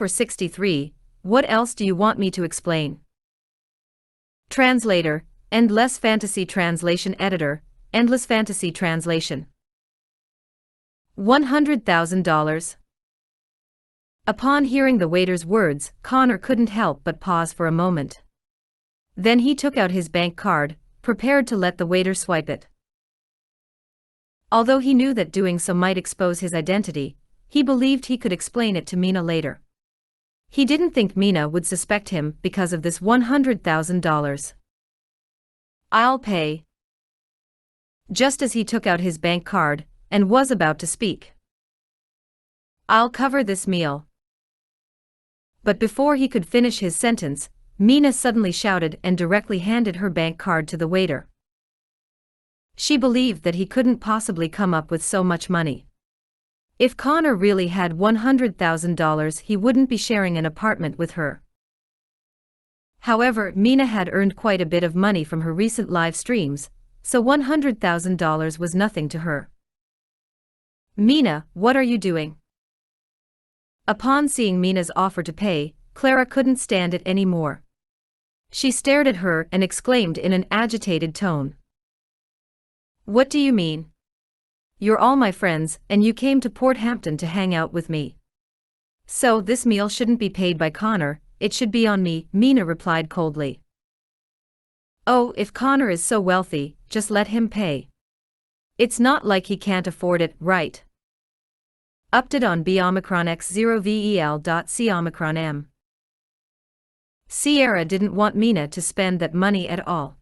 For 63, what else do you want me to explain? Translator, Endless Fantasy Translation Editor, Endless Fantasy Translation. $100,000. Upon hearing the waiter's words, Connor couldn't help but pause for a moment. Then he took out his bank card, prepared to let the waiter swipe it. Although he knew that doing so might expose his identity, he believed he could explain it to Mina later. He didn't think Mina would suspect him because of this $100,000. I'll pay. Just as he took out his bank card and was about to speak. I'll cover this meal. But before he could finish his sentence, Mina suddenly shouted and directly handed her bank card to the waiter. She believed that he couldn't possibly come up with so much money. If Connor really had $100,000, he wouldn't be sharing an apartment with her. However, Mina had earned quite a bit of money from her recent live streams, so $100,000 was nothing to her. Mina, what are you doing? Upon seeing Mina's offer to pay, Clara couldn't stand it anymore. She stared at her and exclaimed in an agitated tone. What do you mean? You're all my friends, and you came to Port Hampton to hang out with me. So this meal shouldn't be paid by Connor, it should be on me, Mina replied coldly. Oh, if Connor is so wealthy, just let him pay. It's not like he can't afford it, right? Update on B Omicron X0VEL.C Omicron M. Sierra didn't want Mina to spend that money at all.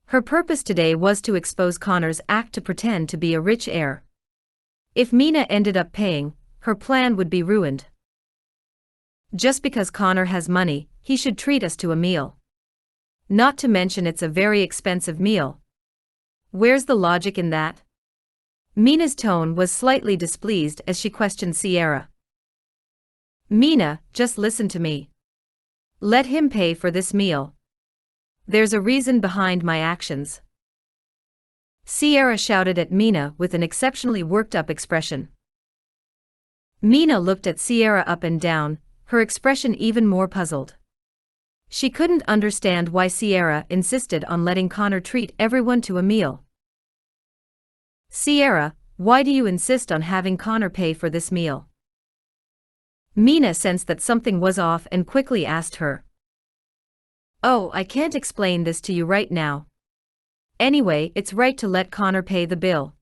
Her purpose today was to expose Connor's act to pretend to be a rich heir. If Mina ended up paying, her plan would be ruined. Just because Connor has money, he should treat us to a meal. Not to mention it's a very expensive meal. Where's the logic in that? Mina's tone was slightly displeased as she questioned Sierra. Mina, just listen to me. Let him pay for this meal. There's a reason behind my actions. Sierra shouted at Mina with an exceptionally worked-up expression. Mina looked at Sierra up and down, her expression even more puzzled. She couldn't understand why Sierra insisted on letting Connor treat everyone to a meal. Sierra, why do you insist on having Connor pay for this meal? Mina sensed that something was off and quickly asked her. Oh, I can't explain this to you right now. Anyway, it's right to let Connor pay the bill.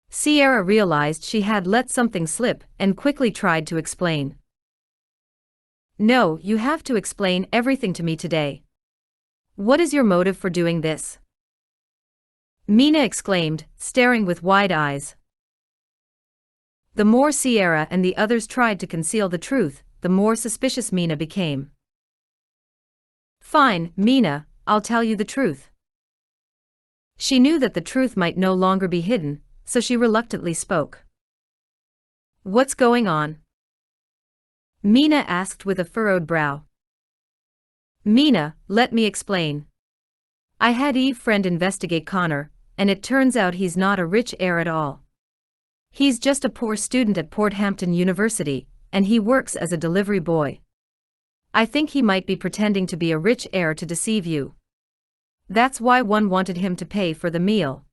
Sierra realized she had let something slip and quickly tried to explain. No, you have to explain everything to me today. What is your motive for doing this? Mina exclaimed, staring with wide eyes. The more Sierra and the others tried to conceal the truth, the more suspicious Mina became. Fine, Mina, I'll tell you the truth. She knew that the truth might no longer be hidden, so she reluctantly spoke. What's going on? Mina asked with a furrowed brow. Mina, let me explain. I had Eve's friend investigate Connor, and it turns out he's not a rich heir at all. He's just a poor student at Port Hampton University, and he works as a delivery boy. I think he might be pretending to be a rich heir to deceive you. That's why one wanted him to pay for the meal.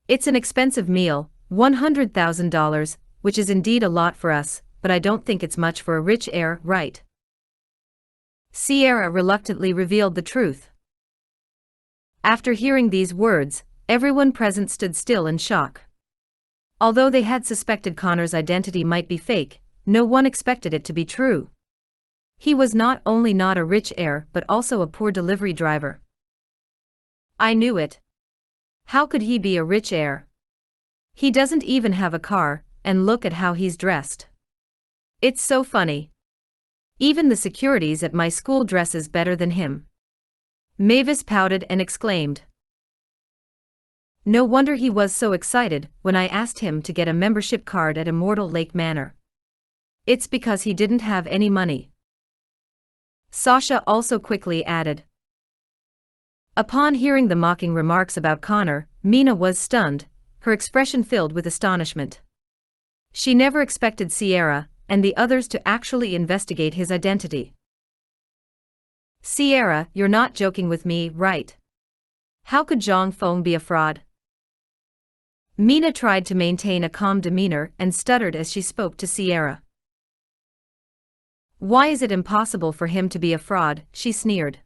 It's an expensive meal, $100,000, which is indeed a lot for us, but I don't think it's much for a rich heir, right? Sierra reluctantly revealed the truth. After hearing these words, everyone present stood still in shock. Although they had suspected Connor's identity might be fake, no one expected it to be true. He was not only not a rich heir but also a poor delivery driver. I knew it. How could he be a rich heir? He doesn't even have a car, and look at how he's dressed. It's so funny. Even the securities at my school dresses better than him. Mavis pouted and exclaimed. No wonder he was so excited when I asked him to get a membership card at Immortal Lake Manor. It's because he didn't have any money. Sasha also quickly added. Upon hearing the mocking remarks about Connor, Mina was stunned, her expression filled with astonishment. She never expected Sierra, and the others to actually investigate his identity. Sierra, you're not joking with me, right? How could Zhang Feng be a fraud? Mina tried to maintain a calm demeanor and stuttered as she spoke to Sierra. Why is it impossible for him to be a fraud? She sneered.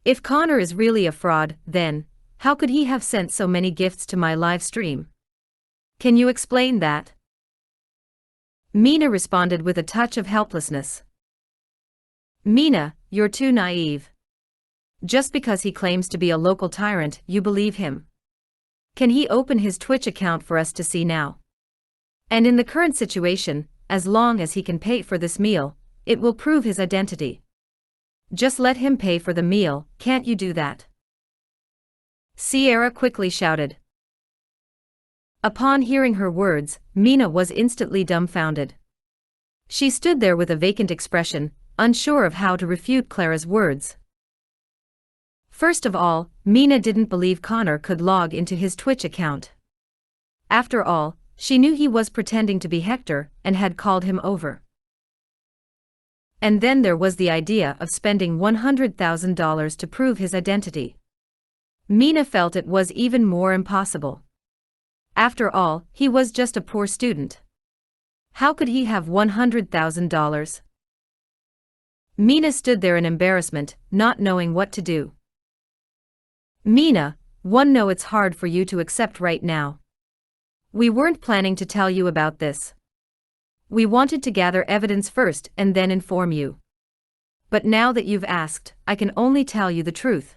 If Connor is really a fraud, then, how could he have sent so many gifts to my live stream? Can you explain that? Mina responded with a touch of helplessness. Mina, you're too naive. Just because he claims to be a local tyrant, you believe him. Can he open his Twitch account for us to see now? And in the current situation, as long as he can pay for this meal, it will prove his identity. Just let him pay for the meal, can't you do that? Sierra quickly shouted. Upon hearing her words, Mina was instantly dumbfounded. She stood there with a vacant expression, unsure of how to refute Clara's words. First of all, Mina didn't believe Connor could log into his Twitch account. After all, she knew he was pretending to be Hector and had called him over. And then there was the idea of spending $100,000 to prove his identity. Mina felt it was even more impossible. After all, he was just a poor student. How could he have $100,000? Mina stood there in embarrassment, not knowing what to do. Mina, know it's hard for you to accept right now. We weren't planning to tell you about this. We wanted to gather evidence first and then inform you. But now that you've asked, I can only tell you the truth.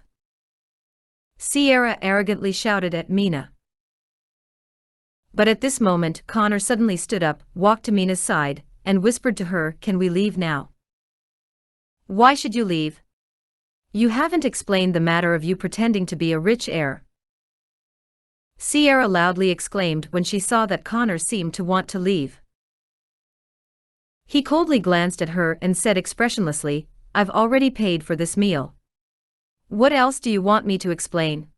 Sierra arrogantly shouted at Mina. But at this moment, Connor suddenly stood up, walked to Mina's side, and whispered to her, "Can we leave now?" "Why should you leave? You haven't explained the matter of you pretending to be a rich heir." Sierra loudly exclaimed when she saw that Connor seemed to want to leave. He coldly glanced at her and said expressionlessly, "I've already paid for this meal. What else do you want me to explain?"